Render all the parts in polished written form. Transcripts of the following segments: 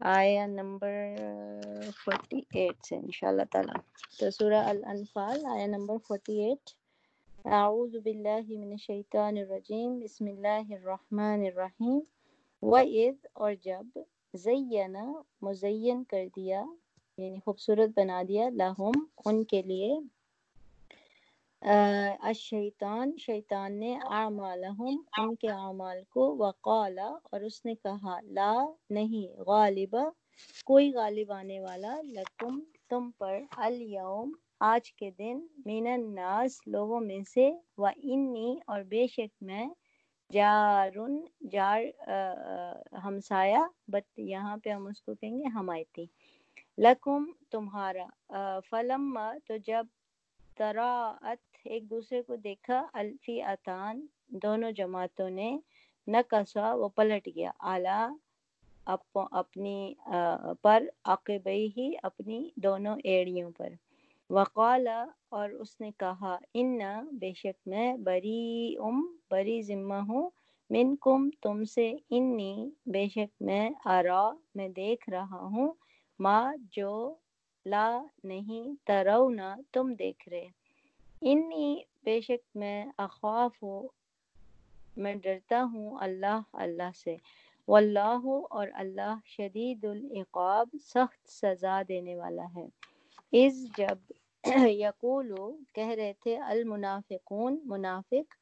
آیا نمبر 48 سے انشاءاللہ تعالی. تو سورہ الانفال آیا نمبر 48. اعوذ باللہ من الشیطان الرجیم بسم اللہ الرحمن الرحیم. وَإِذْ اور جب زینا مزین کر دیا یعنی خوبصورت بنا دیا لہم ان کے لیے الشیطان شیطان نے اعمالہم ان کے اعمال کو وقال اور اس نے کہا لا نہیں غالبا کوئی غالب آنے والا لکم تم پر الیوم آج کے دن من الناس لوگوں میں سے وانی اور بے شک میں جارن جار ہمسایہ بٹ یہاں پہ ہم اس کو کہیں گے حمایتی لکم تمہارا فلما تو جب تراعت ایک دوسرے کو دیکھا الفئتان دونوں جماعتوں نے نکسا وہ پلٹ گیا اعلیٰ اپنی پر عقبیہ ہی اپنی دونوں ایڑیوں پر وقال اور اس نے کہا ان بے شک میں بری ذمہ ہوں منکم تم سے انی بے شک میں ارا میں دیکھ رہا ہوں ما جو لا نہیں ترونا تم دیکھ رہے انی بے شک میں اخاف میں ڈرتا ہوں اللہ سے واللہ اور اللہ شدید العقاب سخت سزا دینے والا ہے. اذ جب یقولو کہہ رہے تھے المنافقون منافق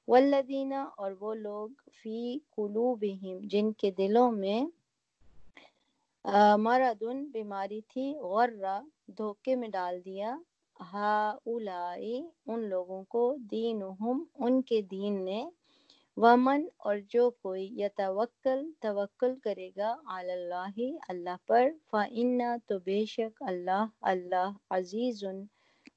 والذین اور وہ لوگ فی قلوبہم جن کے دلوں میں مردن بیماری تھی غرہ دھوکے میں ڈال دیا ہاؤلائی ان لوگوں کو دینہم ان کے دین نے ومن اور جو کوئی توکل کرے گا علی اللہ اللہ پر فإنہ تو بے شک اللہ عزیز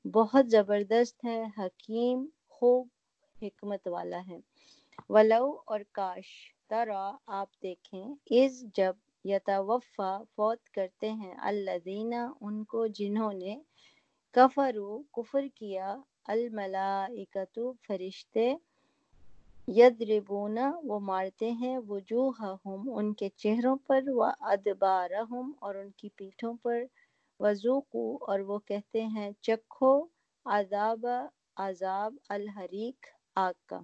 بہت زبردست ہے حکیم خوب حکمت والا ہے. ولو اور کاش ترا آپ دیکھیں اذ جب یتوفا فوت کرتے ہیں الذین ان کو جنہوں نے کفروا کفر کیا الملائکۃ فرشتے یضربون وہ مارتے ہیں وجوہہم ان کے چہروں پر وادبارہم اور ان کی پیٹھوں پر وذوقوا اور وہ کہتے ہیں چکھو عذاب الحریق آگ کا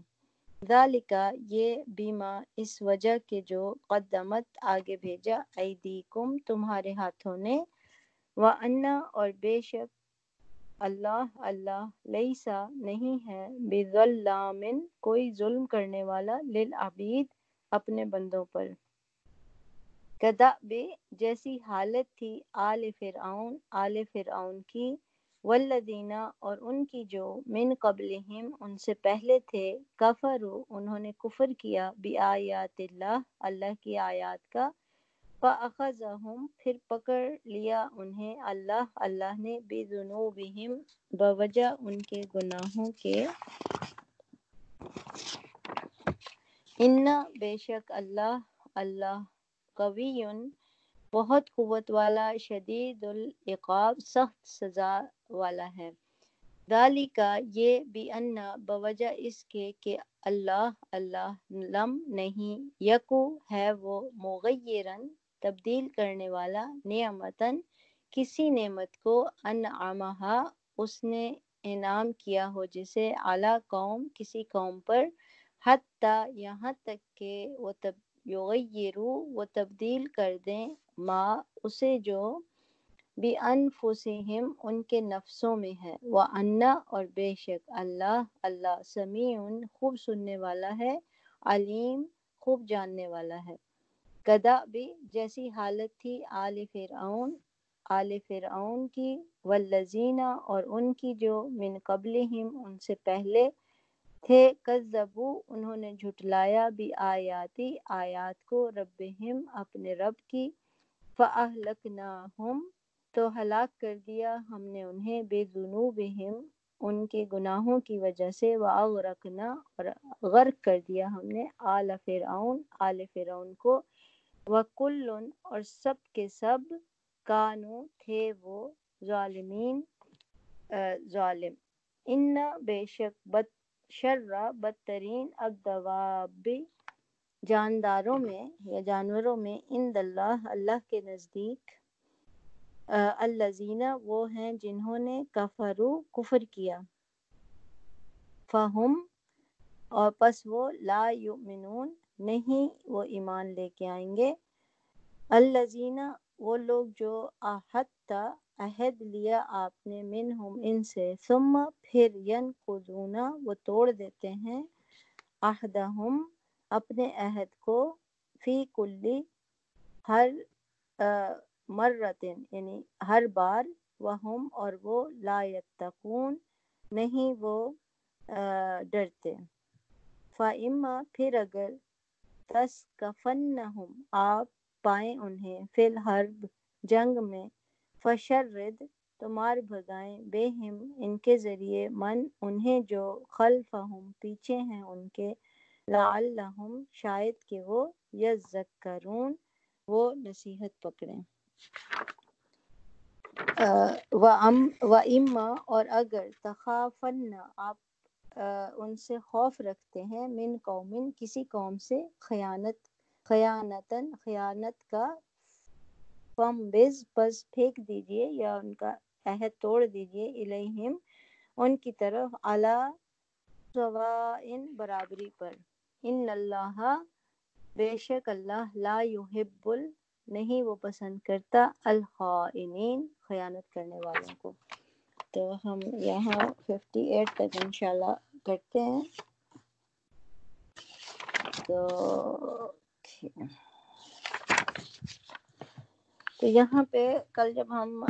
ذالک یہ بیما اس وجہ کے جو قدمت آگے بھیجا ایدیکم تمہارے ہاتھوں نے وَأَنَّ اور بے شک اللہ لیسا نہیں ہے بظلام کوئی ظلم کرنے والا للعبید اپنے بندوں پر. کدأب جیسی حالت تھی آل فرعون کی والذین اور ان کی جو من قبلہم ان سے پہلے تھے کفروا انہوں نے کفر کیا بآیات اللہ کی آیات کا فأخذہم پھر پکڑ لیا انہیں اللہ نے بذنوبہم بوجہ ان کے گناہوں کے ان بے شک اللہ قوی بہت قوت والا شدید العقاب سخت سزا والا ہے. ذالک یہ بأن بوجہ اس کے کہ اللہ لم نہیں یکو ہے وہ مغیرن تبدیل کرنے والا نعمتن کسی نعمت کو انعمہا اس نے انعام کیا ہو جسے اعلی قوم کسی قوم پر حتی یہاں تک کہ وہ یغیرو وہ تبدیل کر دیں ما اسے جو بِأَنفُسِہِم ان کے نفسوں میں ہے وَأَنَّ اور بے شک اللہ سمیع خوب سننے والا ہے علیم خوب جاننے والا ہے. کدأب جیسی حالت تھی آل فرعون کی والذین اور ان کی جو من قبلہم ان سے پہلے تھے کذبوا انہوں نے جھٹلایا بآیاتی آیات کو ربہم اپنے رب کی فأہلکناہم تو ہلاک کر دیا ہم نے انہیں بذنوبہم ان کے گناہوں کی وجہ سے وأغرقنا اور غرق کر دیا ہم نے آل فرعون کو وکل اور سب کے سب کانو تھے وہ ظالمین ظالم. ان بے شک بدترین الدواب جانداروں میں یا جانوروں میں عند اللہ اللہ کے نزدیک الذین وہ ہیں جنہوں نے کفروا کفر کیا فہم اور پس وہ لا یؤمنون نہیں وہ ایمان لے کے آئیں گے الذین وہ لوگ جو عہدت عہد لیا آپ نے منہم ان سے ثم پھر ینقضون وہ توڑ دیتے ہیں عہدہم اپنے عہد کو فی کلی ہر مرتن یعنی ہر بار وہم اور وہ لا یتقون نہیں وہ ڈرتے فَإِمَّا پھر اگر تَثْقَفَنَّهُمْ آپ پائیں انہیں فی الحرب جنگ میں فشرد تو مار بھگائیں بہم ان کے ذریعے من انہیں جو خلفہم پیچھے ہیں ان کے لعلہم شاید کہ وہ یذکرون وہ نصیحت پکڑیں وَإِمَّا اور اگر تخافن آپ ان سے خوف رکھتے ہیں من قوم کسی قوم سے خیانتن خیانت کا فم بز پس پھینک دیجئے یا ان کا عہد توڑ دیجئے الیہم ان کی طرف علی سواء برابری پر ان اللہ بے شک اللہ لا یحب نہیں وہ پسند کرتا الخائنین خیانت کرنے والوں کو تو ہم یہاں 58 تک انشاءاللہ کرتے ہیں تو یہاں پہ کل جب ہم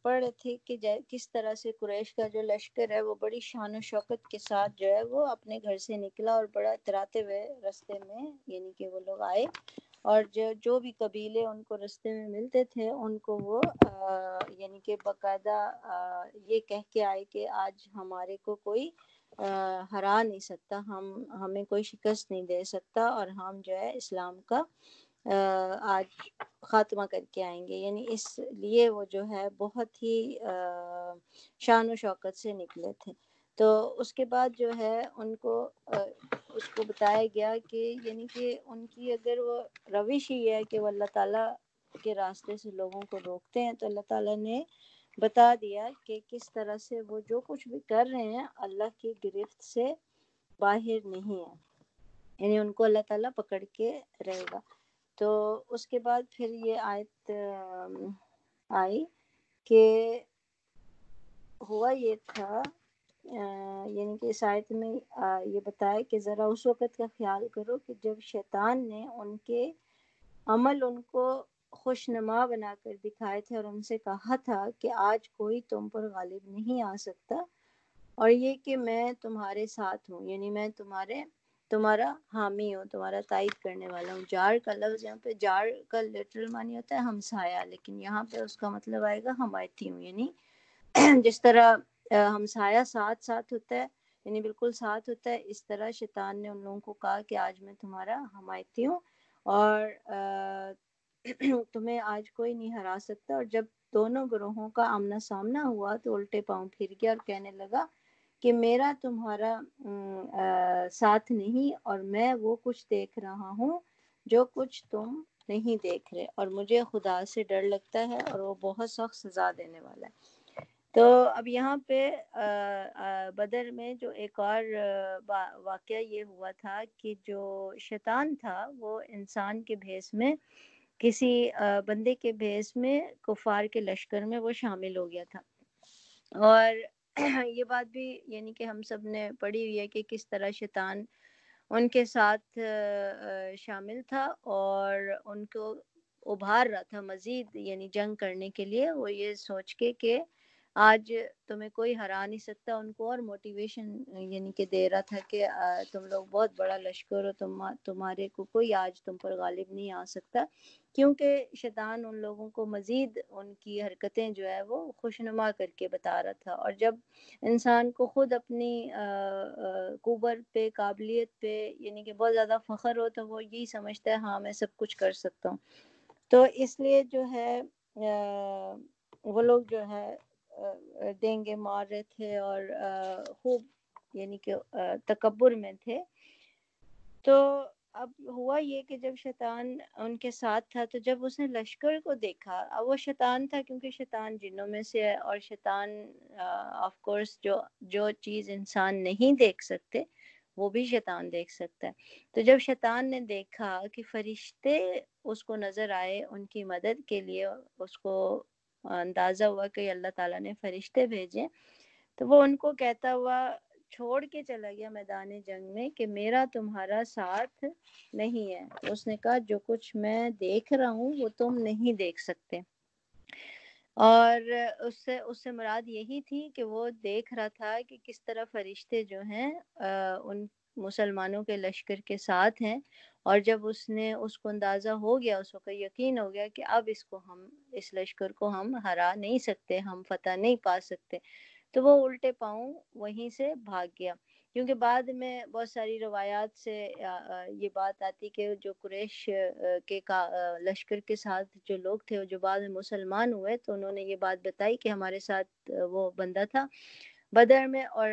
پڑھ رہے تھے کہ کس طرح سے قریش کا جو لشکر ہے وہ بڑی شان و شوکت کے ساتھ جو ہے وہ اپنے گھر سے نکلا اور بڑا اتراتے ہوئے رستے میں یعنی کہ وہ لوگ آئے اور جو بھی قبیلے ان کو رستے میں ملتے تھے ان کو وہ یعنی کہ باقاعدہ یہ کہہ کے آئے کہ آج ہمارے کو کوئی ہرا نہیں سکتا ہمیں کوئی شکست نہیں دے سکتا اور ہم جو ہے اسلام کا آج خاتمہ کر کے آئیں گے یعنی اس لیے وہ جو ہے بہت ہی شان و شوکت سے نکلے تھے تو اس کے بعد جو ہے ان کو اس کو بتایا گیا کہ یعنی کہ ان کی اگر وہ روش ہی ہے کہ وہ اللہ تعالیٰ کے راستے سے لوگوں کو روکتے ہیں تو اللہ تعالیٰ نے بتا دیا کہ کس طرح سے وہ جو کچھ بھی کر رہے ہیں اللہ کی گرفت سے باہر نہیں ہے یعنی ان کو اللہ تعالیٰ پکڑ کے رہے گا تو اس کے بعد پھر یہ آیت آئی کہ ہوا یہ تھا یعنی کہ اس آیت میں یہ بتایا کہ ذرا اس وقت کا خیال کرو کہ جب شیطان نے ان کے عمل ان کو خوشنما بنا کر دکھائے تھے اور ان سے کہا تھا کہ آج کوئی تم پر غالب نہیں آ سکتا اور یہ کہ میں تمہارے ساتھ ہوں یعنی میں تمہارا حامی ہوں تمہارا تائید کرنے والا ہوں جار کا لفظ یہاں پہ جار کا لٹرل معنی ہوتا ہے ہمسایہ لیکن یہاں پہ اس کا مطلب آئے گا حمایتی ہوں یعنی جس طرح ہمسایہ ساتھ ہوتا ہے یعنی بالکل ساتھ ہوتا ہے اس طرح شیطان نے ان لوگوں کو کہا کہ آج میں تمہارا حمایتی ہوں اور تمہیں آج کوئی نہیں ہرا سکتا اور جب دونوں گروہوں کا آمنا سامنا ہوا تو الٹے پاؤں پھر گیا اور کہنے لگا کہ میرا تمہارا ساتھ نہیں اور میں وہ کچھ دیکھ رہا ہوں جو کچھ تم نہیں دیکھ رہے اور مجھے خدا سے ڈر لگتا ہے اور وہ بہت سخت سزا دینے والا ہے تو اب یہاں پہ بدر میں جو ایک اور واقعہ یہ ہوا تھا کہ جو شیطان تھا وہ انسان کے بھیس میں کسی بندے کے بھیس میں کفار کے لشکر میں وہ شامل ہو گیا تھا اور یہ بات بھی یعنی کہ ہم سب نے پڑھی ہوئی ہے کہ کس طرح شیطان ان کے ساتھ شامل تھا اور ان کو ابھار رہا تھا مزید یعنی جنگ کرنے کے لیے وہ یہ سوچ کے کہ آج تمہیں کوئی ہرا نہیں سکتا ان کو اور موٹیویشن یعنی کہ دے رہا تھا کہ تم لوگ بہت بڑا لشکر ہو تمہارے کو کوئی آج تم پر غالب نہیں آ سکتا کیونکہ شیطان ان لوگوں کو مزید ان کی حرکتیں جو ہے وہ خوشنما کر کے بتا رہا تھا اور جب انسان کو خود اپنی قوت پہ قابلیت پہ یعنی کہ بہت زیادہ فخر ہو تو وہ یہی سمجھتا ہے ہاں میں سب کچھ کر سکتا ہوں تو اس لیے جو ہے وہ لوگ جو ہے ڈینگے مار رہے تھے اور خوب یعنی کہ تکبر میں تھے تو اب ہوا یہ کہ جب شیطان ان کے ساتھ تھا تو جب اس نے لشکر کو دیکھا، اب وہ شیطان تھا کیونکہ شیطان جنوں میں سے ہے، اور شیطان آف کورس جو چیز انسان نہیں دیکھ سکتے وہ بھی شیطان دیکھ سکتا ہے. تو جب شیطان نے دیکھا کہ فرشتے اس کو نظر آئے ان کی مدد کے لیے، اس کو اندازہ ہوا کہ اللہ تعالیٰ نے فرشتے بھیجے، تو وہ ان کو کہتا ہوا چھوڑ کے چلا گیا میدان جنگ میں کہ میرا تمہارا ساتھ نہیں ہے. اس نے کہا جو کچھ میں دیکھ رہا ہوں وہ تم نہیں دیکھ سکتے. اور اس سے مراد یہی تھی کہ وہ دیکھ رہا تھا کہ کس طرح فرشتے جو ہیں ان مسلمانوں کے لشکر کے ساتھ ہیں، اور جب اس کو اندازہ ہو گیا، اس کو یقین ہو گیا کہ اب اس لشکر کو ہم ہرا نہیں سکتے، ہم فتح نہیں پا سکتے، تو وہ الٹے پاؤں وہیں سے بھاگ گیا. کیونکہ بعد میں بہت ساری روایات سے یہ بات آتی کہ جو قریش کے لشکر کے ساتھ جو لوگ تھے جو بعد میں مسلمان ہوئے، تو انہوں نے یہ بات بتائی کہ ہمارے ساتھ وہ بندہ تھا بدر میں، اور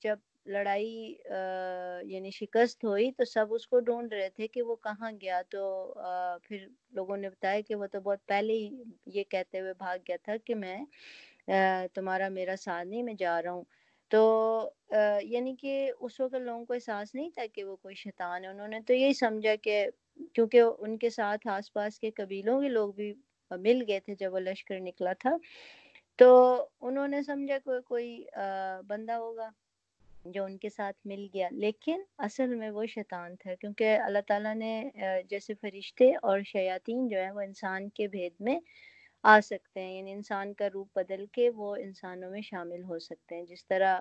جب لڑائی یعنی شکست ہوئی تو سب اس کو ڈھونڈ رہے تھے کہ وہ کہاں گیا. تو پھر لوگوں نے بتایا کہ وہ تو بہت پہلے ہی یہ کہتے ہوئے بھاگ گیا تھا کہ میں تمہارا میرا ساتھ نہیں، میں جا رہا ہوں. تو یعنی کہ اس وقت لوگوں کو احساس نہیں تھا کہ وہ کوئی شیطان ہے. انہوں نے تو یہی سمجھا کہ کیونکہ ان کے ساتھ آس پاس کے قبیلوں کے لوگ بھی مل گئے تھے جب وہ لشکر نکلا تھا، تو انہوں نے سمجھا کوئی بندہ ہوگا جو ان کے ساتھ مل گیا. لیکن اصل میں وہ شیطان تھا، کیونکہ اللہ تعالیٰ نے جیسے فرشتے اور شیاطین جو ہیں وہ انسان کے بھید میں آ سکتے ہیں، یعنی انسان کا روپ بدل کے وہ انسانوں میں شامل ہو سکتے ہیں. جس طرح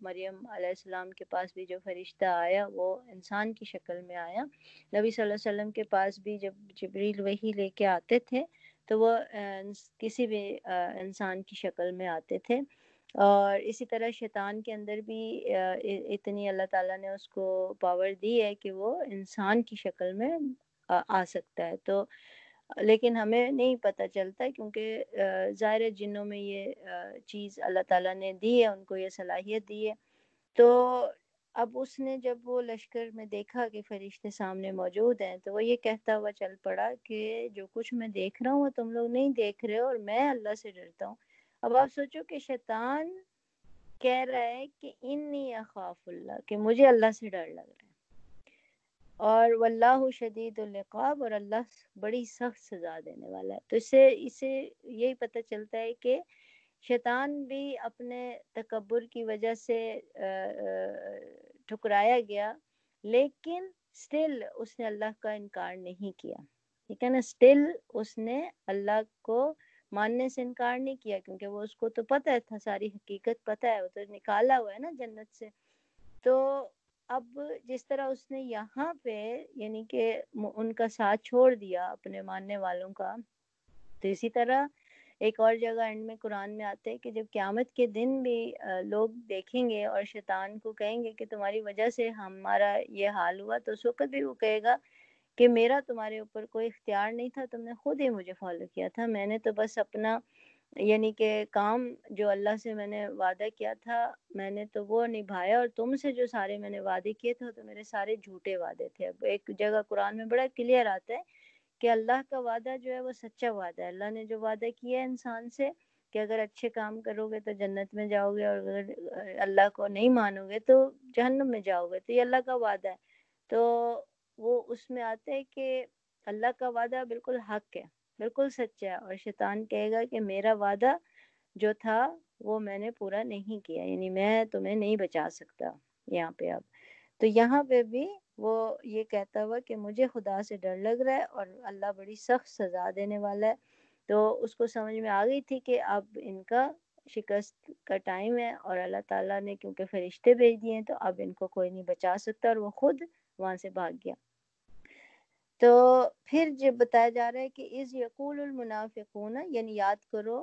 مریم علیہ السلام کے پاس بھی جو فرشتہ آیا وہ انسان کی شکل میں آیا. نبی صلی اللہ علیہ وسلم کے پاس بھی جب جبریل وحی لے کے آتے تھے تو وہ کسی بھی انسان کی شکل میں آتے تھے. اور اسی طرح شیطان کے اندر بھی اتنی اللہ تعالیٰ نے اس کو پاور دی ہے کہ وہ انسان کی شکل میں آ سکتا ہے. تو لیکن ہمیں نہیں پتہ چلتا کیونکہ ظاہر جنوں میں یہ چیز اللہ تعالیٰ نے دی ہے، ان کو یہ صلاحیت دی ہے. تو اب اس نے جب وہ لشکر میں دیکھا کہ فرشتے سامنے موجود ہیں تو وہ یہ کہتا ہوا چل پڑا کہ جو کچھ میں دیکھ رہا ہوں وہ تم لوگ نہیں دیکھ رہے ہو، اور میں اللہ سے ڈرتا ہوں. اب آپ سوچو کہ شیطان کہہ رہا ہے کہ انی اخاف اللہ، کہ مجھے اللہ سے ڈر لگ رہا ہے، اور واللہ شدید العقاب، اور اللہ بڑی سخت سزا دینے والا ہے. تو اسے یہی پتہ چلتا ہے کہ شیطان بھی اپنے تکبر کی وجہ سے ٹھکرایا گیا، لیکن سٹل اس نے اللہ کا انکار نہیں کیا. ٹھیک ہے نا، سٹل اس نے اللہ کو ماننے سے انکار نہیں کیا، کیونکہ وہ اس کو تو پتہ تھا، ساری حقیقت پتہ ہے، وہ تو نکالا ہوا ہے نا جنت سے. تو اب جس طرح اس نے یہاں پہ یعنی کہ ان کا ساتھ چھوڑ دیا اپنے ماننے والوں کا، تو اسی طرح ایک اور جگہ اینڈ میں قرآن میں آتے ہیں کہ جب قیامت کے دن بھی لوگ دیکھیں گے اور شیطان کو کہیں گے کہ تمہاری وجہ سے ہمارا یہ حال ہوا، تو اس وقت بھی وہ کہے گا کہ میرا تمہارے اوپر کوئی اختیار نہیں تھا، تم نے خود ہی مجھے فالو کیا تھا، میں نے تو بس اپنا یعنی کہ کام جو اللہ سے میں نے وعدہ کیا تھا میں نے تو وہ نبھایا، اور تم سے جو سارے میں نے وعدے کیے تھے تو میرے سارے جھوٹے وعدے تھے. اب ایک جگہ قرآن میں بڑا کلیئر آتا ہے کہ اللہ کا وعدہ جو ہے وہ سچا وعدہ ہے. اللہ نے جو وعدہ کیا ہے انسان سے کہ اگر اچھے کام کرو گے تو جنت میں جاؤ گے، اور اگر اللہ کو نہیں مانو گے تو جہنم میں جاؤ گے، تو یہ اللہ کا وعدہ ہے. تو وہ اس میں آتا ہے کہ اللہ کا وعدہ بالکل حق ہے، بالکل سچا ہے، اور شیطان کہے گا کہ میرا وعدہ جو تھا وہ میں نے پورا نہیں کیا، یعنی میں تمہیں نہیں بچا سکتا یہاں پہ. اب تو یہاں پہ بھی وہ یہ کہتا ہوا کہ مجھے خدا سے ڈر لگ رہا ہے اور اللہ بڑی سخت سزا دینے والا ہے. تو اس کو سمجھ میں آ گئی تھی کہ اب ان کا شکست کا ٹائم ہے، اور اللہ تعالیٰ نے کیونکہ فرشتے بھیج دیے ہیں تو اب ان کو کوئی نہیں بچا سکتا، اور وہ خود وہاں سے بھاگ گیا. تو پھر جب بتایا جا رہا ہے کہ اذ یقول المنافقون، یعنی یاد کرو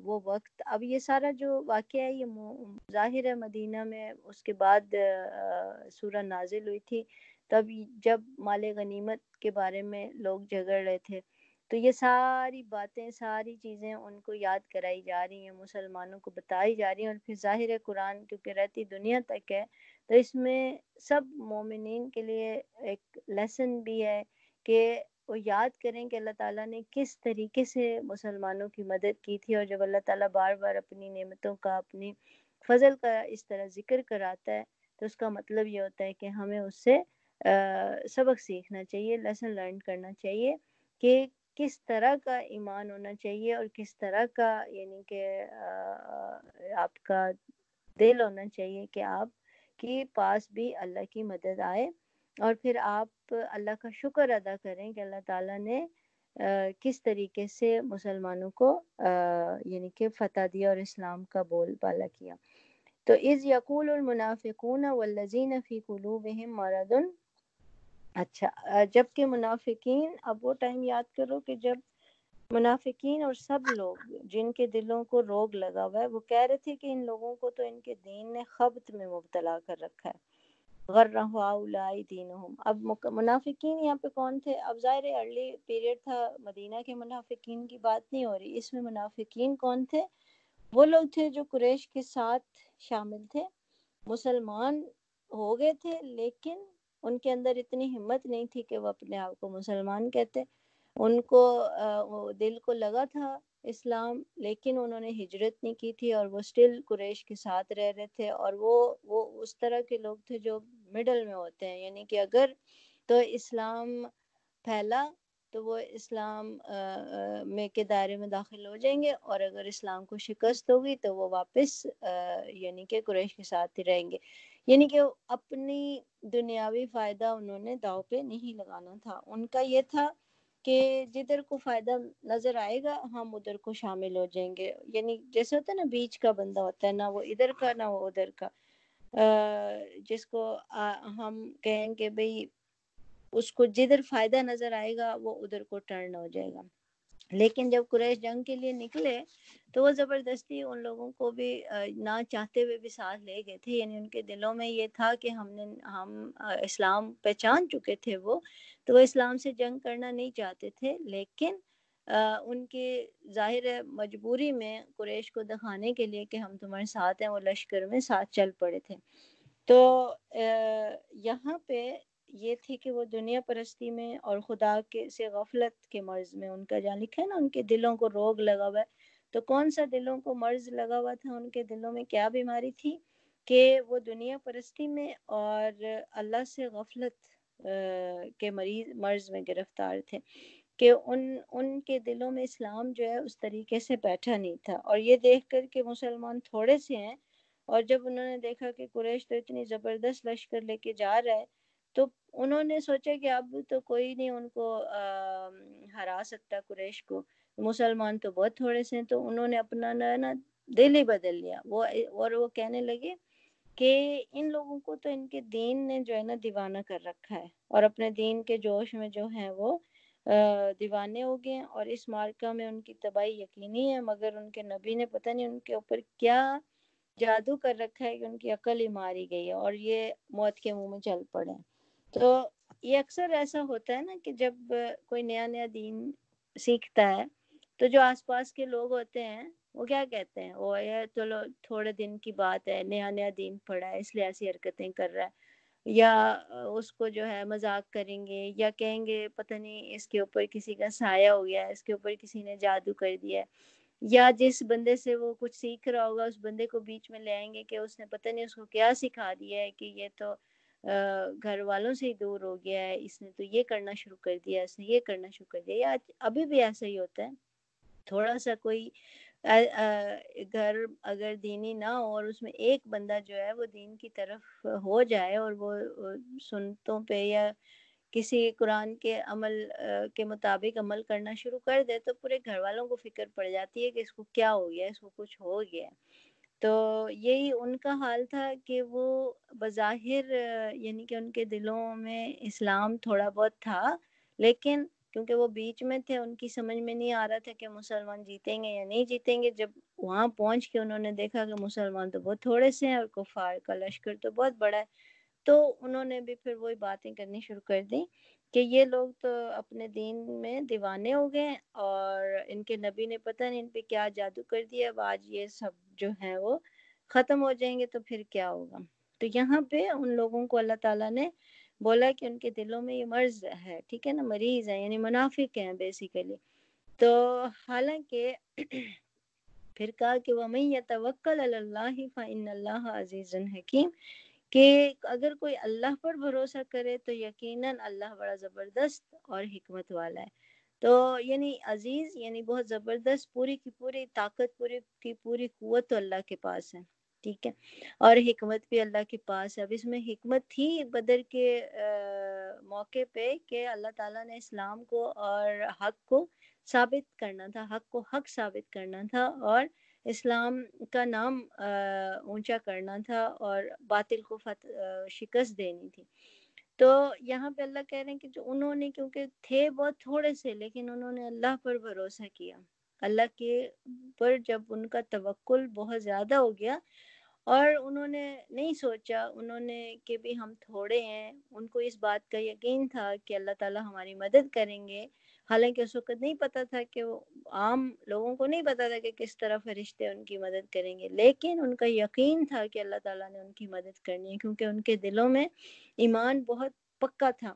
وہ وقت. اب یہ سارا جو واقعہ ہے یہ ظاہر ہے مدینہ میں اس کے بعد سورہ نازل ہوئی تھی، تب جب مال غنیمت کے بارے میں لوگ جھگڑ رہے تھے. تو یہ ساری باتیں ساری چیزیں ان کو یاد کرائی جا رہی ہیں، مسلمانوں کو بتائی جا رہی ہیں. اور پھر ظاہر ہے قرآن کیونکہ رہتی دنیا تک ہے تو اس میں سب مومنین کے لیے ایک لیسن بھی ہے کہ وہ یاد کریں کہ اللہ تعالیٰ نے کس طریقے سے مسلمانوں کی مدد کی تھی، اور جب اللہ تعالیٰ بار بار اپنی نعمتوں کا، اپنی فضل کا اس طرح ذکر کراتا ہے تو اس کا مطلب یہ ہوتا ہے کہ ہمیں اس سے سبق سیکھنا چاہیے، لیسن لرن کرنا چاہیے کہ کس طرح کا ایمان ہونا چاہیے اور کس طرح کا یعنی کہ آپ کا دل ہونا چاہیے کہ آپ کے پاس بھی اللہ کی مدد آئے، اور پھر آپ اللہ کا شکر ادا کریں کہ اللہ تعالیٰ نے کس طریقے سے مسلمانوں کو یعنی کہ فتح دیا اور اسلام کا بول بالا کیا۔ تو اذ یقول المنافقون والذین فی قلوبہم مرض، اچھا جب کہ منافقین، اب وہ ٹائم یاد کرو کہ جب منافقین اور سب لوگ جن کے دلوں کو روگ لگا ہوا ہے وہ کہہ رہے تھے کہ ان لوگوں کو تو ان کے دین نے خبط میں مبتلا کر رکھا ہے، غرہ ہؤلاء دینہم۔ اب منافقین یہاں پہ کون تھے؟ اب ظاہر ارلی پیریڈ تھا، مدینہ کے منافقین کی بات نہیں ہو رہی، اس میں منافقین کون تھے؟ وہ لوگ تھے جو قریش کے ساتھ شامل تھے، مسلمان ہو گئے تھے لیکن ان کے اندر اتنی ہمت نہیں تھی کہ وہ اپنے آپ کو مسلمان کہتے، ان کو دل کو لگا تھا اسلام لیکن انہوں نے ہجرت نہیں کی تھی اور وہ سٹل قریش کے ساتھ رہ رہے تھے، اور وہ اس طرح کے لوگ تھے جو مڈل میں ہوتے ہیں، یعنی کہ اگر تو اسلام پھیلا تو وہ اسلام میں کے دائرے میں داخل ہو جائیں گے، اور اگر اسلام کو شکست ہوگی تو وہ واپس یعنی کہ قریش کے ساتھ ہی رہیں گے، یعنی کہ اپنی دنیاوی فائدہ انہوں نے داؤ پہ نہیں لگانا تھا، ان کا یہ تھا کہ جدھر کو فائدہ نظر آئے گا ہم ادھر کو شامل ہو جائیں گے، یعنی جیسے ہوتا ہے نا بیچ کا بندہ ہوتا ہے، نہ وہ ادھر کا نہ وہ ادھر کا، جس کو ہم کہیں کہ بھئی اس کو جدھر فائدہ نظر آئے گا وہ ادھر کو ٹرن ہو جائے گا۔ لیکن جب قریش جنگ کے لیے نکلے تو وہ زبردستی ان لوگوں کو بھی نہ چاہتے ہوئے بھی ساتھ لے گئے تھے، یعنی ان کے دلوں میں یہ تھا کہ ہم اسلام پہچان چکے تھے، وہ تو وہ اسلام سے جنگ کرنا نہیں چاہتے تھے، لیکن ان کے ظاہر مجبوری میں قریش کو دکھانے کے لیے کہ ہم تمہارے ساتھ ہیں وہ لشکر میں ساتھ چل پڑے تھے۔ تو یہاں پہ یہ تھی کہ وہ دنیا پرستی میں اور خدا کے سے غفلت کے مرض میں، ان کا جہاں لکھا ہے نا ان کے دلوں کو روگ لگا ہوا ہے، تو کون سا دلوں کو مرض لگا ہوا تھا؟ ان کے دلوں میں کیا بیماری تھی کہ وہ دنیا پرستی میں اور اللہ سے غفلت کے مرض میں گرفتار تھے، کہ ان کے دلوں میں اسلام جو ہے اس طریقے سے بیٹھا نہیں تھا، اور یہ دیکھ کر کہ مسلمان تھوڑے سے ہیں، اور جب انہوں نے دیکھا کہ قریش تو اتنی زبردست لشکر لے کے جا رہا ہے تو انہوں نے سوچا کہ اب تو کوئی نہیں ان کو ہرا سکتا قریش کو، مسلمان تو بہت تھوڑے سے ہیں، تو انہوں نے اپنا نا دل ہی بدل لیا، وہ کہنے لگے کہ ان لوگوں کو تو ان کے دین نے جو ہے نا دیوانہ کر رکھا ہے، اور اپنے دین کے جوش میں جو ہیں وہ دیوانے ہو گئے، اور اس مارکہ میں ان کی تباہی یقینی ہے، مگر ان کے نبی نے پتہ نہیں ان کے اوپر کیا جادو کر رکھا ہے کہ ان کی عقل ہی ماری گئی ہے اور یہ موت کے منہ میں چل پڑے۔ تو یہ اکثر ایسا ہوتا ہے نا کہ جب کوئی نیا نیا دین سیکھتا ہے تو جو آس پاس کے لوگ ہوتے ہیں وہ کیا کہتے ہیں، وہ یہ چلو تھوڑے دن کی بات ہے، نیا نیا دین پڑھا ہے اس لیے ایسی حرکتیں کر رہا ہے، یا اس کو جو ہے مذاق کریں گے یا کہیں گے پتہ نہیں اس کے اوپر کسی کا سایہ ہو گیا ہے، اس کے اوپر کسی نے جادو کر دیا ہے، یا جس بندے سے وہ کچھ سیکھ رہا ہوگا اس بندے کو بیچ میں لے آئیں گے کہ اس نے پتہ نہیں اس کو کیا سکھا دیا ہے کہ یہ تو گھر والوں سے ہی دور ہو گیا ہے، اس نے تو یہ کرنا شروع کر دیا، اس نے یہ کرنا شروع کر دیا، یا ابھی بھی ایسا ہی ہوتا ہے، تھوڑا سا کوئی گھر اگر دینی نہ ہو اور اس میں ایک بندہ جو ہے وہ دین کی طرف ہو جائے اور وہ سنتوں پہ یا کسی قرآن کے عمل کے مطابق عمل کرنا شروع کر دے تو پورے گھر والوں کو فکر پڑ جاتی ہے کہ اس کو کیا ہو گیا، اس کو کچھ ہو گیا۔ تو یہی ان کا حال تھا کہ وہ بظاہر یعنی کہ ان کے دلوں میں اسلام تھوڑا بہت تھا، لیکن کیونکہ وہ بیچ میں تھے ان کی سمجھ میں نہیں آ رہا تھا کہ مسلمان جیتیں گے یا نہیں جیتیں گے۔ جب وہاں پہنچ کے انہوں نے دیکھا کہ مسلمان تو بہت تھوڑے سے ہیں اور کفار کا لشکر تو بہت بڑا ہے، تو انہوں نے بھی پھر وہی باتیں کرنی شروع کر دی کہ یہ لوگ تو اپنے دین میں دیوانے ہو گئے اور ان کے نبی نے پتہ نہیں ان پہ کیا جادو کر دیا، اب آج یہ سب جو ہیں وہ ختم ہو جائیں گے تو پھر کیا ہوگا۔ تو یہاں پہ ان لوگوں کو اللہ تعالیٰ نے بولا کہ ان کے دلوں میں یہ مرض ہے، ٹھیک ہے نا، مریض ہے، یعنی منافق ہیں بیسیکلی. تو حالانکہ پھر کہا کہ وَمَن يَتَوَکَّلْ عَلَى اللَّهِ فَإِنَّ اللَّهَ عَزِیزٌ حکیم، کہ اگر کوئی اللہ پر بھروسہ کرے تو یقیناً اللہ بڑا زبردست اور حکمت والا ہے. تو یعنی عزیز یعنی بہت زبردست، پوری کی پوری طاقت، پوری کی پوری قوت تو اللہ کے پاس ہے، ٹھیک ہے، اور حکمت بھی اللہ کے پاس ہے. اب اس میں حکمت تھی بدر کے موقع پہ کہ اللہ تعالیٰ نے اسلام کو اور حق کو ثابت کرنا تھا، حق کو حق ثابت کرنا تھا، اور اسلام کا نام اونچا کرنا تھا، اور باطل کو شکست دینی تھی. تو یہاں پہ اللہ کہہ رہے ہیں کہ جو انہوں نے، کیونکہ تھے بہت تھوڑے سے، لیکن انہوں نے اللہ پر بھروسہ کیا، اللہ کے پر جب ان کا توکل بہت زیادہ ہو گیا، اور انہوں نے نہیں سوچا، انہوں نے کہ بھی ہم تھوڑے ہیں، ان کو اس بات کا یقین تھا کہ اللہ تعالیٰ ہماری مدد کریں گے. حالانکہ اس وقت نہیں پتا تھا کہ وہ عام لوگوں کو نہیں پتا تھا کہ کس طرح فرشتے ان کی مدد کریں گے، لیکن ان کا یقین تھا کہ اللہ تعالیٰ نے ان کی مدد کرنی ہے، کیونکہ ان کے دلوں میں ایمان بہت پکا تھا.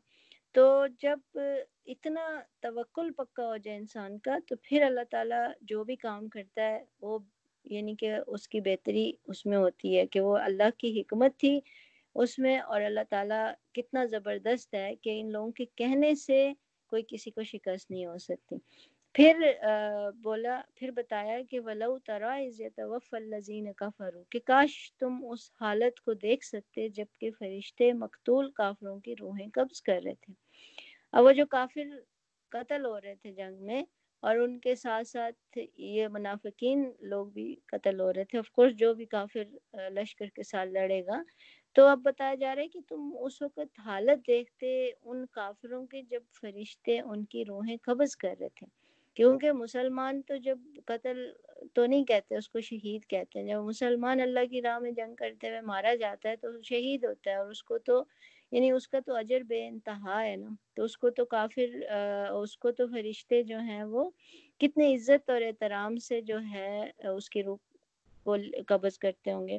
تو جب اتنا توکل پکا ہو جائے انسان کا، تو پھر اللہ تعالیٰ جو بھی کام کرتا ہے وہ یعنی کہ اس کی بہتری اس میں ہوتی ہے، کہ وہ اللہ کی حکمت تھی اس میں، اور اللہ تعالیٰ کتنا زبردست ہے کہ ان لوگوں کے کہنے سے کوئی کسی کو شکست نہیں ہو سکتی. پھر بولا، پھر بتایا کہ وَلَوْ تَرَىٰ إِذْ يَتَوَفَّى الَّذِينَ كَفَرُوا، کہ کاش تم اس حالت کو دیکھ سکتے جب کہ فرشتے مقتول کافروں کی روحیں قبض کر رہے تھے. اب وہ جو کافر قتل ہو رہے تھے جنگ میں، اور ان کے ساتھ ساتھ یہ منافقین لوگ بھی قتل ہو رہے تھے، آف کورس جو بھی کافر لشکر کے ساتھ لڑے گا. تو اب بتایا جا رہا ہے کہ تم اس وقت حالت دیکھتے ان کافروں کے جب فرشتے ان کی روحیں قبض کر رہے تھے. کیونکہ مسلمان تو جب قتل تو نہیں کہتے، اس کو شہید کہتے ہیں. جب مسلمان اللہ کی راہ میں جنگ کرتے ہوئے مارا جاتا ہے تو شہید ہوتا ہے، اور اس کو تو یعنی اس کا تو اجر بے انتہا ہے نا. تو اس کو تو کافر اس کو تو فرشتے جو ہیں وہ کتنے عزت اور احترام سے جو ہے اس کی روح کو قبض کرتے ہوں گے.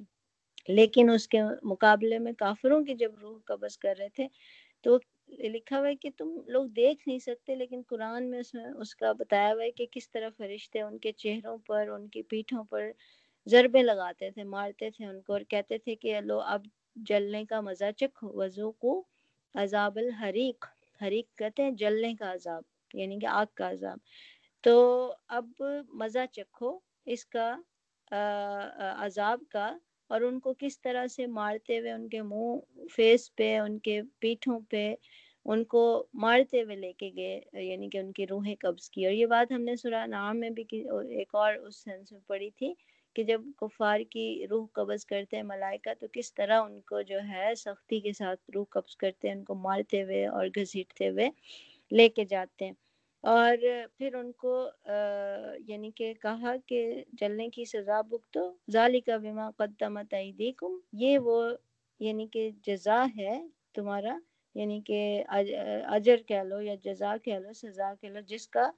لیکن اس کے مقابلے میں کافروں کی جب روح قبض کر رہے تھے تو لکھا ہوا ہے کہ تم لوگ دیکھ نہیں سکتے، لیکن قرآن میں اس کا بتایا ہوا ہے کہ کس طرح فرشتے ان کے چہروں پر، ان کی پیٹھوں پر ضربے لگاتے تھے، مارتے تھے ان کو، اور کہتے تھے کہ لو اب جلنے کا مزہ چکھو، وذوقوا عذاب الحریق. حریق کہتے ہیں جلنے کا عذاب، یعنی کہ آگ کا عذاب. تو اب مزہ چکھو اس کا عذاب کا. اور ان کو کس طرح سے مارتے ہوئے ان کے منہ، فیس پہ، ان کے پیٹھوں پہ ان کو مارتے ہوئے لے کے گئے، یعنی کہ ان کی روحیں قبض کی. اور یہ بات ہم نے سورہ انعام میں بھی ایک اور اس سینس میں پڑھی تھی کہ جب کفار کی روح قبض کرتے ہیں ملائکہ تو کس طرح ان کو جو ہے سختی کے ساتھ روح قبض کرتے ہیں، ان کو مارتے ہوئے اور گھسیٹتے ہوئے لے کے جاتے ہیں. اور پھر ان کو یعنی کہ کہا کہ جلنے کی سزا بھگتو، ذالک بما قدمت ایدیکم، یہ وہ یعنی کہ جزا ہے تمہارا، یعنی کہ اجر کہہ لو یا جزا کہہ لو، سزا کہہ لو، جس کا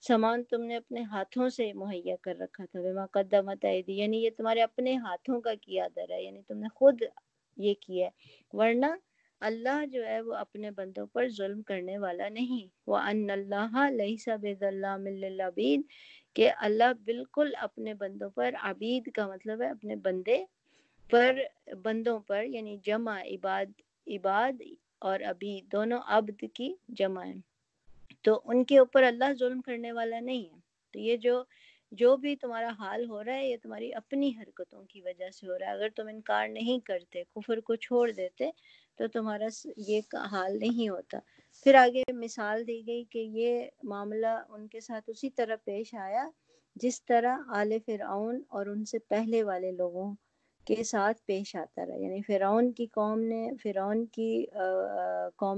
سامان تم نے اپنے ہاتھوں سے مہیا کر رکھا تھا. بما قدمت ایدی یعنی یہ تمہارے اپنے ہاتھوں کا کیا در ہے، یعنی تم نے خود یہ کیا ہے. ورنہ اللہ جو ہے وہ اپنے بندوں پر ظلم کرنے والا نہیں. وَأَنَّ اللَّهَ لَيْسَ بِظَلَّامٍ لِّلْعَبِيدِ، کہ اللہ بالکل اپنے بندوں پر، عبید کا مطلب ہے اپنے بندے پر، بندوں پر یعنی جمع عباد اور عبید دونوں عبد کی جمع ہے، تو ان کے اوپر اللہ ظلم کرنے والا نہیں ہے. تو یہ جو بھی تمہارا حال ہو رہا ہے یہ تمہاری اپنی حرکتوں کی وجہ سے ہو رہا ہے. اگر تم انکار نہیں کرتے، کفر کو چھوڑ دیتے، تو تمہارا یہ حال نہیں ہوتا. پھر آگے مثال دی گئی کہ یہ معاملہ ان کے ساتھ اسی طرح پیش آیا جس طرح آل فرعون اور ان سے پہلے والے لوگوں کے ساتھ پیش آتا رہا. یعنی فرعون کی قوم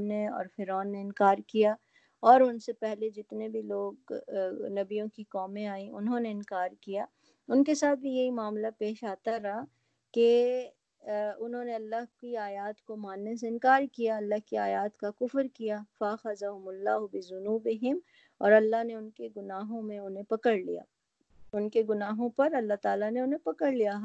نے اور فرعون نے انکار کیا، اور ان سے پہلے جتنے بھی لوگ نبیوں کی قومیں آئیں انہوں نے انکار کیا. ان کے ساتھ بھی یہی معاملہ پیش آتا رہا کہ انہوں نے اللہ کی آیات کو ماننے سے انکار کیا، اللہ کی آیات کا کفر کیا. فَأَخَذَهُمُ اللَّهُ بِذُنُوبِهِمْ، اور اللہ نے ان کے گناہوں میں انہیں پکڑ لیا، ان کے گناہوں پر اللہ تعالیٰ نے انہیں پکڑ لیا.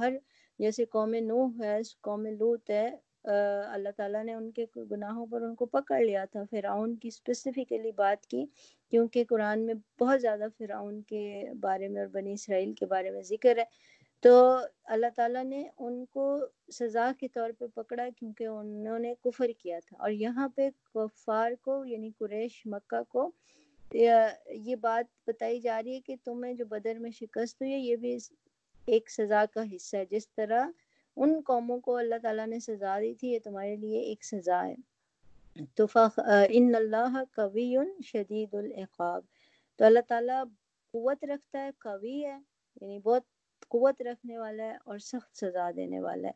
جیسے قوم نوح ہے، قوم لوط ہے، اللہ تعالیٰ نے ان کے گناہوں پر ان کو پکڑ لیا تھا. فرعون کی اسپیسیفکلی بات کی کیونکہ قرآن میں بہت زیادہ فرعون کے بارے میں اور بنی اسرائیل کے بارے میں ذکر ہے. تو اللہ تعالیٰ نے ان کو سزا کے طور پہ پکڑا کیونکہ انہوں نے کفر کیا تھا. اور یہاں پہ کفار کو یعنی قریش مکہ کو یہ بات بتائی جا رہی ہے کہ تمہیں جو بدر میں شکست ہوئی ہے یہ بھی ایک سزا کا حصہ ہے. جس طرح ان قوموں کو اللہ تعالیٰ نے سزا دی تھی یہ تمہارے لیے ایک سزا ہے. تو ان اللہ قوی شدید العقاب. تو اللہ تعالیٰ قوت رکھتا ہے، قوی ہے یعنی بہت قوت رکھنے والا ہے اور سخت سزا دینے والا ہے.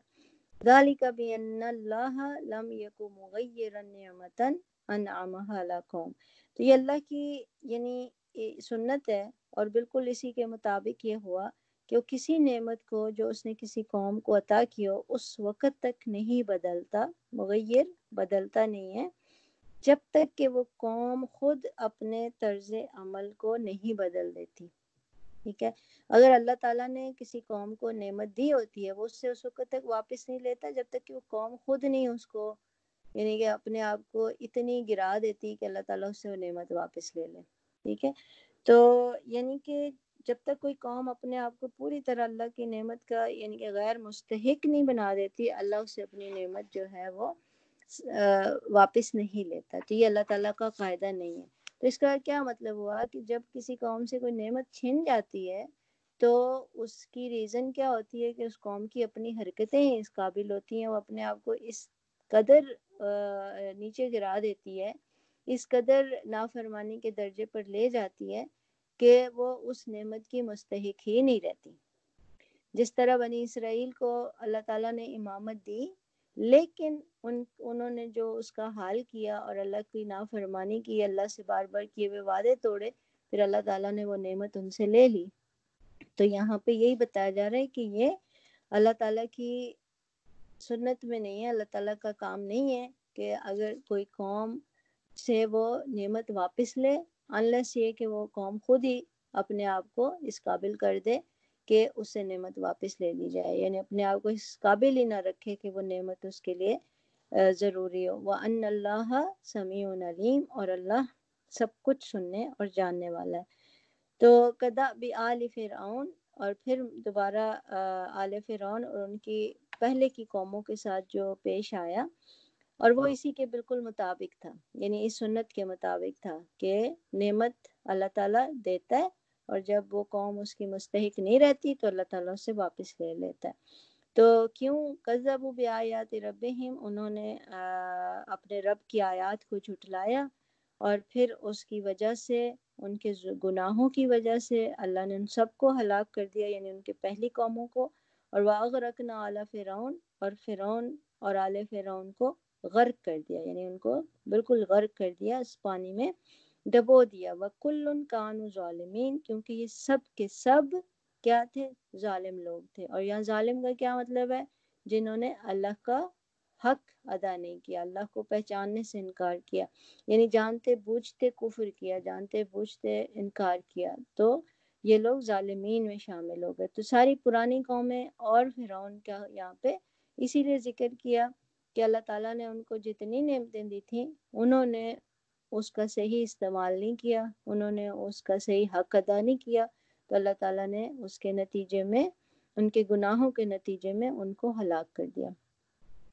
ذالک بأن اللہ لم یک مغیرا نعمتا انعمها لکم. تو یہ اللہ کی یعنی سنت ہے اور بالکل اسی کے مطابق یہ ہوا کہ وہ کسی نعمت کو جو اس نے کسی قوم کو عطا کی ہو اس وقت تک نہیں بدلتا. مغیر بدلتا نہیں ہے جب تک کہ وہ قوم خود اپنے طرز عمل کو نہیں بدل دیتی. ٹھیک ہے، اگر اللہ تعالیٰ نے کسی قوم کو نعمت دی ہوتی ہے وہ اس سے اس وقت تک واپس نہیں لیتا جب تک کہ وہ قوم خود نہیں اس کو یعنی کہ اپنے آپ کو اتنی گرا دیتی کہ اللہ تعالیٰ اس سے وہ نعمت واپس لے لے. ٹھیک ہے، تو یعنی کہ جب تک کوئی قوم اپنے آپ کو پوری طرح اللہ کی نعمت کا یعنی کہ غیر مستحق نہیں بنا دیتی اللہ اس سے اپنی نعمت جو ہے وہ واپس نہیں لیتا. تو یہ اللہ تعالیٰ کا قاعدہ نہیں ہے. تو اس کا کیا مطلب ہوا کہ جب کسی قوم سے کوئی نعمت چھن جاتی ہے تو اس کی ریزن کیا ہوتی ہے کہ اس قوم کی اپنی حرکتیں اس قابل ہوتی ہیں، وہ اپنے آپ کو اس قدر نیچے گرا دیتی ہے، اس قدر نافرمانی کے درجے پر لے جاتی ہے کہ وہ اس نعمت کی مستحق ہی نہیں رہتی. جس طرح بنی اسرائیل کو اللہ تعالیٰ نے امامت دی لیکن انہوں نے جو اس کا حال کیا اور اللہ کی نافرمانی کی، اللہ سے بار بار کیے ہوئے وعدے توڑے، پھر اللہ تعالیٰ نے وہ نعمت ان سے لے لی. تو یہاں پہ یہی بتایا جا رہا ہے کہ یہ اللہ تعالیٰ کی سنت میں نہیں ہے، اللہ تعالیٰ کا کام نہیں ہے کہ اگر کوئی قوم سے وہ نعمت واپس لے انلیس یہ کہ وہ قوم خود ہی اپنے آپ کو اس قابل کر دے کہ اس سے نعمت واپس لے لی جائے، یعنی اپنے آپ کو اس قابل ہی نہ رکھے کہ وہ نعمت اس کے لیے ضروری ہو. وَأَنَّ اللَّهَ سَمِيعٌ عَلِيمٌ، اور اللہ سب کچھ سننے اور جاننے والا ہے. تو کدأب آل فرعون، اور پھر دوبارہ آل فرعون اور ان کی پہلے کی قوموں کے ساتھ جو پیش آیا اور وہ اسی کے بالکل مطابق تھا، یعنی اس سنت کے مطابق تھا کہ نعمت اللہ تعالیٰ دیتا ہے اور جب وہ قوم اس کی مستحق نہیں رہتی تو اللہ تعالیٰ اسے واپس لے لیتا ہے. تو کیوں کذبوا بآیات ربہم، انہوں نے اپنے رب کی آیات کو جھٹلایا اور پھر اس کی وجہ سے ان کے گناہوں کی وجہ سے اللہ نے ان سب کو ہلاک کر دیا، یعنی ان کے پہلی قوموں کو. اور وَأَغْرَقْنَا آلَ فِرْعَوْنَ، اور فرعون اور آل فرعون کو غرق کر دیا، یعنی ان کو بالکل غرق کر دیا، اس پانی میں ڈبو دیا. وَكُلٌّ كَانُوا ظَالِمِينَ، کیونکہ یہ سب کے سب کیا تھے؟ ظالم لوگ تھے. اور یہاں ظالم کا کیا مطلب ہے؟ جنہوں نے اللہ کا حق ادا نہیں کیا، اللہ کو پہچاننے سے انکار کیا، یعنی جانتے بوجھتے کفر کیا، جانتے بوجھتے انکار کیا، تو یہ لوگ ظالمین میں شامل ہو گئے. تو ساری پرانی قومیں اور فرعون کا یہاں پہ اسی لیے ذکر کیا کہ اللہ تعالیٰ نے ان کو جتنی نعمتیں دی تھیں انہوں نے اس کا صحیح استعمال نہیں کیا، انہوں نے اس کا صحیح حق ادا نہیں کیا، تو اللہ تعالیٰ نے اس کے نتیجے میں ان کے گناہوں کے نتیجے میں ان کو ہلاک کر دیا.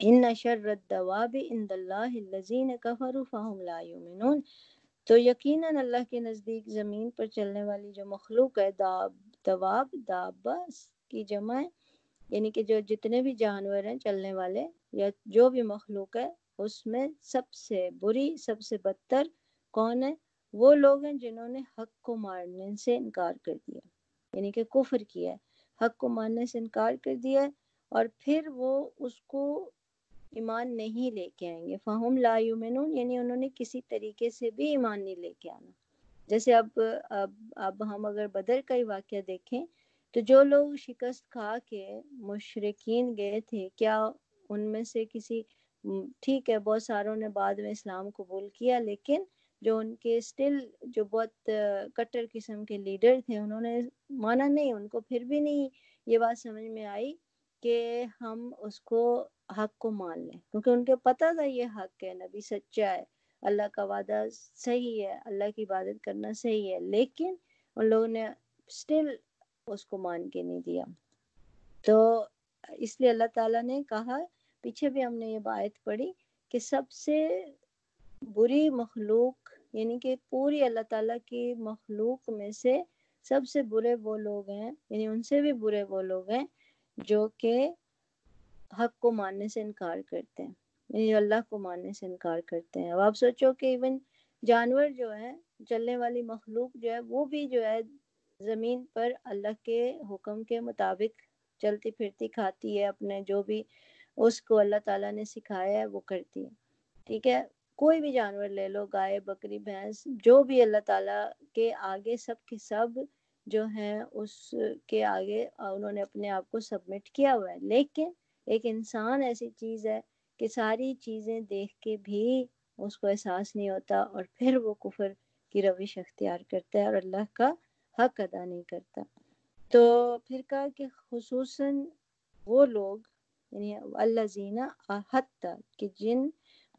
ان شر الدواب عند اللہ الذین کفروا فہم لا یؤمنون. تو یقیناً اللہ کے نزدیک زمین پر چلنے والی جو مخلوق ہے، دواب دابہ کی جمع ہے، یعنی کہ جو جتنے بھی جانور ہیں چلنے والے یا جو بھی مخلوق ہے اس میں سب سے بری سب سے بدتر کون ہے؟ وہ لوگ ہیں جنہوں نے حق کو ماننے سے انکار کر دیا، یعنی کہ کفر کیا ہے، حق کو ماننے سے انکار کر دیا ہے اور پھر وہ اس کو ایمان نہیں لے کے آئیں گے. فہم لا یؤمنون، یعنی انہوں نے کسی طریقے سے بھی ایمان نہیں لے کے آنا. جیسے اب ہم اگر بدر کا ہی واقعہ دیکھیں تو جو لوگ شکست کھا کے مشرکین گئے تھے، کیا ان میں سے کسی ٹھیک ہے بہت ساروں نے بعد میں اسلام قبول کیا، لیکن جو ان کے اسٹل جو بہت کٹر قسم کے لیڈر تھے انہوں نے مانا نہیں، ان کو پھر بھی نہیں یہ بات سمجھ میں آئی کہ ہم اس کو حق کو مان لیں، کیونکہ ان کے پتہ تھا یہ حق ہے، نبی سچا ہے، اللہ کا وعدہ صحیح ہے، اللہ کی عبادت کرنا صحیح ہے، لیکن ان لوگوں نے اسٹل اس کو مان کے نہیں دیا۔ تو اس لیے اللہ تعالیٰ نے کہا، پیچھے بھی ہم نے یہ آیت پڑھی کہ سب سے بری مخلوق، یعنی کہ پوری اللہ تعالیٰ کی مخلوق میں سے سب سے برے وہ لوگ ہیں، یعنی ان سے بھی برے وہ لوگ ہیں جو کہ حق کو ماننے سے انکار کرتے ہیں، یعنی اللہ کو ماننے سے انکار کرتے ہیں۔ اب آپ سوچو کہ ایون جانور جو ہیں، چلنے والی مخلوق جو ہے، وہ بھی جو ہے زمین پر اللہ کے حکم کے مطابق چلتی پھرتی کھاتی ہے، اپنے جو بھی اس کو اللہ تعالیٰ نے سکھایا ہے وہ کرتی ہے، ٹھیک ہے۔ کوئی بھی جانور لے لو، گائے، بکری، بھینس، جو بھی اللہ تعالیٰ کے آگے سب کے سب جو ہیں اس کے آگے انہوں نے اپنے آپ کو سبمٹ کیا ہوا ہے، لیکن ایک انسان ایسی چیز ہے کہ ساری چیزیں دیکھ کے بھی اس کو احساس نہیں ہوتا، اور پھر وہ کفر کی روش اختیار کرتا ہے اور اللہ کا حق ادا نہیں کرتا۔ تو پھر کہا کہ خصوصاً وہ لوگ، یعنی الذین عاہدت، کہ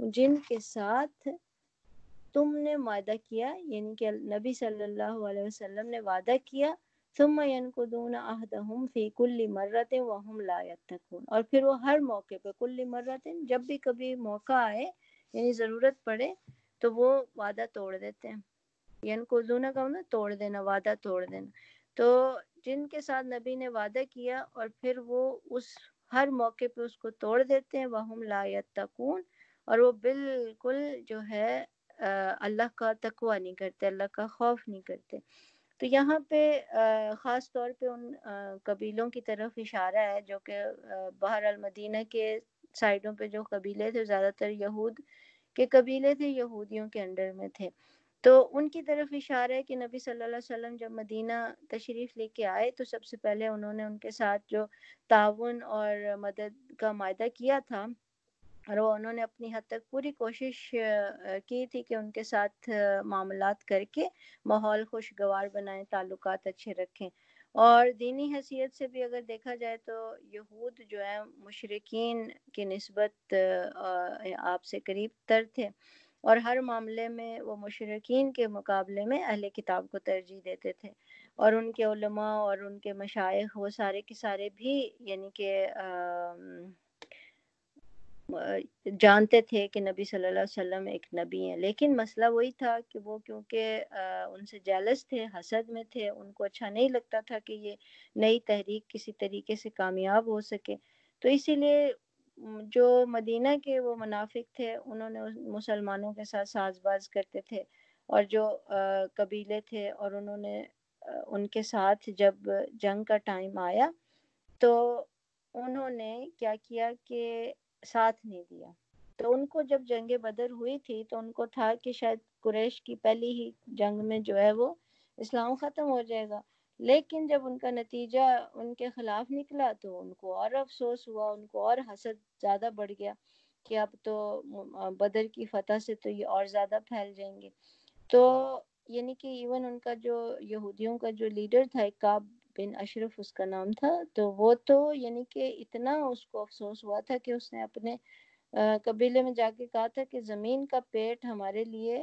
جن کے ساتھ تم نے وعدہ کیا، یعنی کہ نبی صلی اللہ علیہ وسلم نے وعدہ کیا، ثم ينقضون عہدهم فی کل مرۃ وهم لا یتقون، اور پھر وہ ہر موقع پہ، کل مرۃ جب بھی کبھی موقع آئے، یعنی ضرورت پڑے تو وہ وعدہ توڑ دیتے ہیں۔ ینقضون کا مطلب توڑ دینا، وعدہ توڑ دینا۔ تو جن کے ساتھ نبی نے وعدہ کیا اور پھر وہ اس ہر موقع پہ اس کو توڑ دیتے ہیں، وہم لا یتقون، اور وہ بالکل جو ہے اللہ کا تقوی نہیں کرتے، اللہ کا خوف نہیں کرتے۔ تو یہاں پہ خاص طور پہ ان قبیلوں کی طرف اشارہ ہے جو کہ بہرحال مدینہ کے سائڈوں پہ جو قبیلے تھے، زیادہ تر یہود کے قبیلے تھے، یہودیوں کے انڈر میں تھے، تو ان کی طرف اشارہ ہے کہ نبی صلی اللہ علیہ وسلم جب مدینہ تشریف لے کے آئے تو سب سے پہلے انہوں نے ان کے ساتھ جو تعاون اور مدد کا معاہدہ کیا تھا، اور وہ انہوں نے اپنی حد تک پوری کوشش کی تھی کہ ان کے ساتھ معاملات کر کے ماحول خوشگوار بنائیں، تعلقات اچھے رکھیں۔ اور دینی حیثیت سے بھی اگر دیکھا جائے تو یہود جو ہیں مشرکین کی نسبت آپ سے قریب تر تھے، اور ہر معاملے میں وہ مشرکین کے مقابلے میں اہل کتاب کو ترجیح دیتے تھے، اور ان کے علماء اور ان کے مشائخ وہ سارے کے سارے بھی یعنی کہ جانتے تھے کہ نبی صلی اللہ علیہ وسلم ایک نبی ہیں، لیکن مسئلہ وہی تھا کہ وہ کیونکہ ان سے جیلس تھے، حسد میں تھے، ان کو اچھا نہیں لگتا تھا کہ یہ نئی تحریک کسی طریقے سے کامیاب ہو سکے، تو اسی لیے جو مدینہ کے وہ منافق تھے انہوں نے مسلمانوں کے ساتھ ساز باز کرتے تھے، اور جو قبیلے تھے اور انہوں نے ان کے ساتھ جب جنگ کا ٹائم آیا تو انہوں نے کیا کیا کہ ساتھ نہیں دیا۔ تو ان کو جب جنگ بدر ہوئی تھی تو ان کو تھا کہ شاید قریش کی پہلی ہی جنگ میں جو ہے وہ اسلام ختم ہو جائے گا، لیکن جب ان کا نتیجہ ان کے خلاف نکلا تو ان کو اور افسوس ہوا، ان کو اور حسد زیادہ بڑھ گیا کہ اب تو بدر کی فتح سے تو یہ اور زیادہ پھیل جائیں گے۔ تو یعنی کہ ایون ان کا جو یہودیوں کا جو لیڈر تھا، ایک کعب بن اشرف اس کا نام تھا، تو وہ تو یعنی کہ اتنا اس کو افسوس ہوا تھا کہ اس نے اپنے قبیلے میں جا کے کہا تھا کہ زمین کا پیٹ ہمارے لیے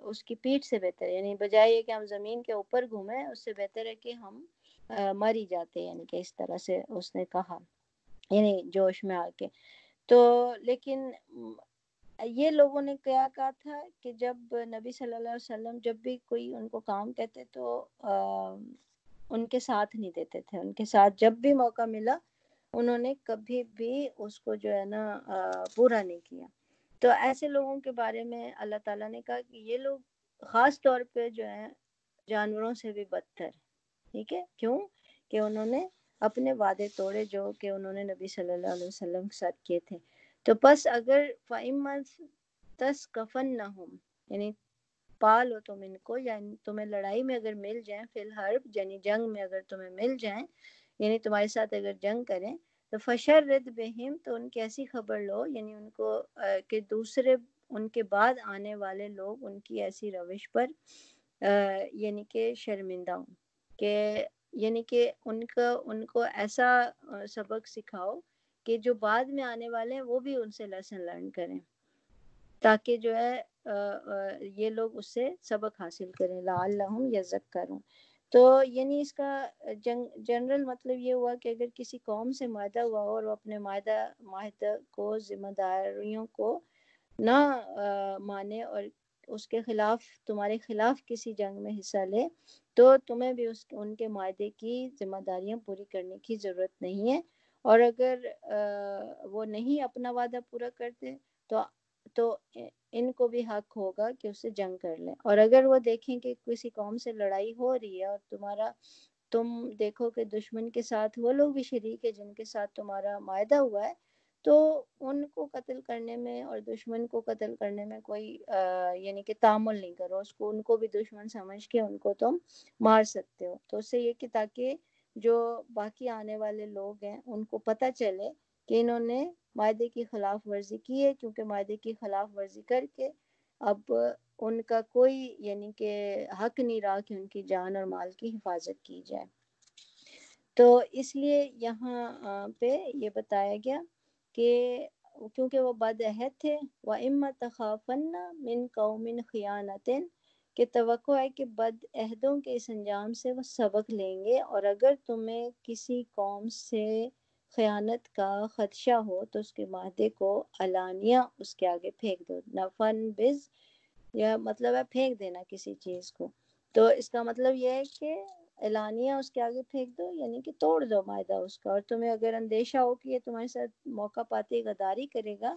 اس کی پیٹھ سے بہتر ہے، یعنی بجائے یہ کہ ہم زمین کے اوپر گھومیں، اس سے بہتر ہے کہ ہم مر ہی جاتے، یعنی کہ اس طرح سے اس نے کہا، یعنی جوش میں آ کے۔ تو لیکن یہ لوگوں نے کیا کہا تھا کہ جب نبی صلی اللہ علیہ وسلم جب بھی کوئی ان کو کام کہتے تو ان کے ساتھ نہیں دیتے تھے، ان کے ساتھ جب بھی موقع ملا انہوں نے کبھی بھی اس کو جو ہے نا پورا نہیں کیا۔ تو ایسے لوگوں کے بارے میں اللہ تعالیٰ نے کہا کہ یہ لوگ خاص طور پہ جو ہیں جانوروں سے بھی بدتر، ٹھیک ہے، کیوں کہ انہوں نے اپنے وعدے توڑے جو کہ انہوں نے نبی صلی اللہ علیہ وسلم کے ساتھ کیے تھے۔ تو بس اگر فَإِمَّا تَثْقَفَنَّهُمْ، یعنی پالو تم ان کو، یعنی تمہیں لڑائی میں اگر مل جائیں، فی الحرب یعنی جنگ میں اگر تمہیں مل جائیں، یعنی تمہارے ساتھ اگر جنگ کریں، تو فشرد بہم، تو ان کی ایسی خبر لو، یعنی ان کو کہ دوسرے ان کے بعد آنے والے لوگ ان کی ایسی روش پر یعنی کہ شرمندہ ہوں، کہ یعنی کہ ان کو ایسا سبق سکھاؤ کہ جو بعد میں آنے والے ہیں وہ بھی ان سے لیسن لرن کریں، تاکہ جو ہے یہ لوگ اس سے سبق حاصل کریں، لعلہم یذکرون۔ تو یعنی اس کا جنرل مطلب یہ ہوا کہ اگر کسی قوم سے معاہدہ ہوا اور وہ اپنے معاہدہ کو، ذمہ داریوں کو نہ مانے اور اس کے خلاف، تمہارے خلاف کسی جنگ میں حصہ لے، تو تمہیں بھی ان کے معاہدے کی ذمہ داریاں پوری کرنے کی ضرورت نہیں ہے، اور اگر وہ نہیں اپنا وعدہ پورا کرتے تو ان کو بھی حق ہوگا کہ اس سے جنگ کر لیں۔ اور اگر وہ دیکھیں کہ کسی قوم سے لڑائی ہو رہی ہے اور تم دیکھو کہ دشمن کے ساتھ وہ لوگ بھی شریک ہے جن کے ساتھ تمہارا معاہدہ ہوا ہے، تو ان کو قتل کرنے میں اور دشمن کو قتل کرنے میں کوئی یعنی کہ تعامل نہیں کرو، ان کو بھی دشمن سمجھ کے ان کو تم مار سکتے ہو۔ تو اس سے یہ کہ تاکہ جو باقی آنے والے لوگ ہیں ان کو پتہ چلے کہ انہوں نے معاہدے کی خلاف ورزی کی ہے، کیونکہ معاہدے کی خلاف ورزی کر کے اب ان کا کوئی یعنی کہ حق نہیں رہا کہ ان کی جان اور مال کی حفاظت کی جائے۔ تو اس لیے یہاں پہ یہ بتایا گیا کہ کیونکہ وہ بد عہد تھے، وَإِمَّا تَخَافَنَّ مِنْ قَوْمٍ خِيَانَةٍ، کہ توقع ہے کہ بد عہدوں کے اس انجام سے وہ سبق لیں گے، اور اگر تمہیں کسی قوم سے خیانت کا خدشہ ہو تو اس کے معاہدے کو علانیہ اس کے آگے پھینک دو۔ نفن بز یا مطلب ہے پھینک دینا کسی چیز کو، تو اس کا مطلب یہ ہے کہ اعلانیہ اس کے آگے پھینک دو، یعنی کہ توڑ دو معاہدہ اس کا، اور تمہیں اگر اندیشہ ہو کہ یہ تمہارے ساتھ موقع پاتے غداری کرے گا،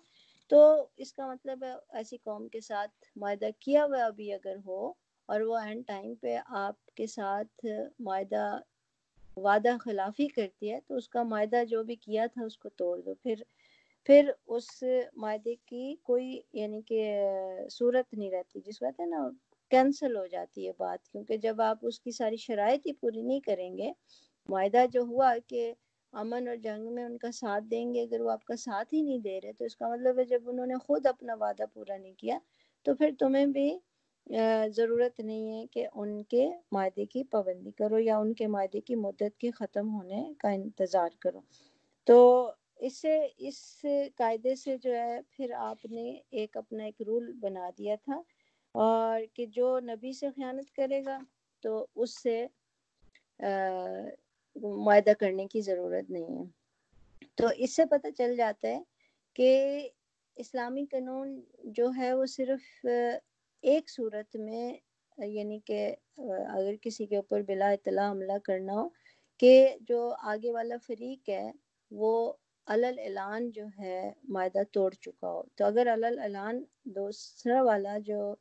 تو اس کا مطلب ہے ایسی قوم کے ساتھ معاہدہ کیا ہوا ابھی اگر ہو اور وہ اینڈ ٹائم پہ آپ کے ساتھ وعدہ خلافی کرتی ہے، تو اس کا معاہدہ جو بھی کیا تھا اس کو توڑ دو، پھر اس معاہدے کی کوئی یعنی کہ صورت نہیں رہتی، جس وقت ہے نا کینسل ہو جاتی ہے بات، کیونکہ جب آپ اس کی ساری شرائط ہی پوری نہیں کریں گے، معاہدہ جو ہوا کہ امن اور جنگ میں ان کا ساتھ دیں گے، اگر وہ آپ کا ساتھ ہی نہیں دے رہے تو اس کا مطلب ہے جب انہوں نے خود اپنا وعدہ پورا نہیں کیا تو پھر تمہیں بھی ضرورت نہیں ہے کہ ان کے معاہدے کی پابندی کرو یا ان کے معاہدے کی مدت کے ختم ہونے کا انتظار کرو۔ تو اس قاعدے سے جو ہے پھر آپ نے اپنا ایک رول بنا دیا تھا، اور کہ جو نبی سے خیانت کرے گا تو اس سے معاہدہ کرنے کی ضرورت نہیں ہے۔ تو اس سے پتہ چل جاتا ہے کہ اسلامی قانون جو ہے وہ صرف ایک صورت میں، یعنی کہ اگر کسی کے اوپر بلا اطلاع حملہ کرنا ہو کہ جو آگے والا فریق ہے وہ علل اعلان جو ہے معاہدہ توڑ چکا ہو، تو اگر علل اعلان دوسرا والا جو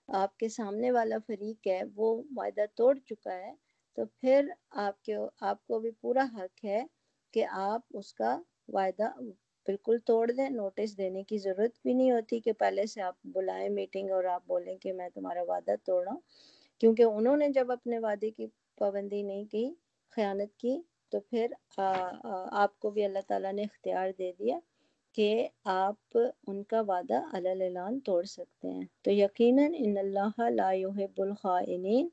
آپ کے سامنے والا فریق ہے وہ معاہدہ توڑ چکا ہے، تو پھر آپ کو بھی پورا حق ہے کہ آپ اس کا وعدہ بالکل توڑ دیں، نوٹس دینے کی ضرورت بھی نہیں ہوتی کہ پہلے سے آپ بلائیں میٹنگ اور آپ بولیں کہ میں تمہارا وعدہ توڑ رہا ہوں، کیونکہ انہوں نے جب اپنے وعدے کی پابندی نہیں کی، خیانت کی، تو پھر آپ کو بھی اللہ تعالیٰ نے اختیار دے دیا کہ آپ ان کا وعدہ علی اعلان توڑ سکتے ہیں۔ تو یقیناً ان اللہ لا یحب الخائنین،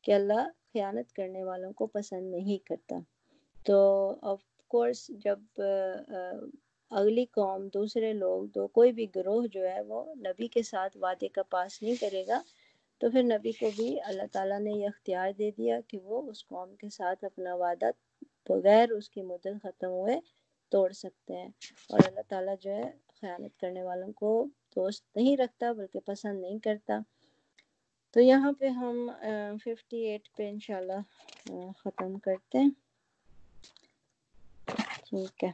کہ اللہ خیانت کرنے والوں کو پسند نہیں کرتا۔ تو آف کورس جب اگلی قوم، دوسرے لوگ، کوئی بھی گروہ جو ہے وہ نبی کے ساتھ وعدے کا پاس نہیں کرے گا، تو پھر نبی کو بھی اللہ تعالیٰ نے یہ اختیار دے دیا کہ وہ اس قوم کے ساتھ اپنا وعدہ بغیر اس کی مدت ختم ہوئے توڑ سکتے ہیں، اور اللہ تعالیٰ جو ہے خیانت کرنے والوں کو دوست نہیں رکھتا بلکہ پسند نہیں کرتا۔ تو یہاں پہ ہم 58 پہ انشاءاللہ ختم کرتے ہیں، ٹھیک ہے۔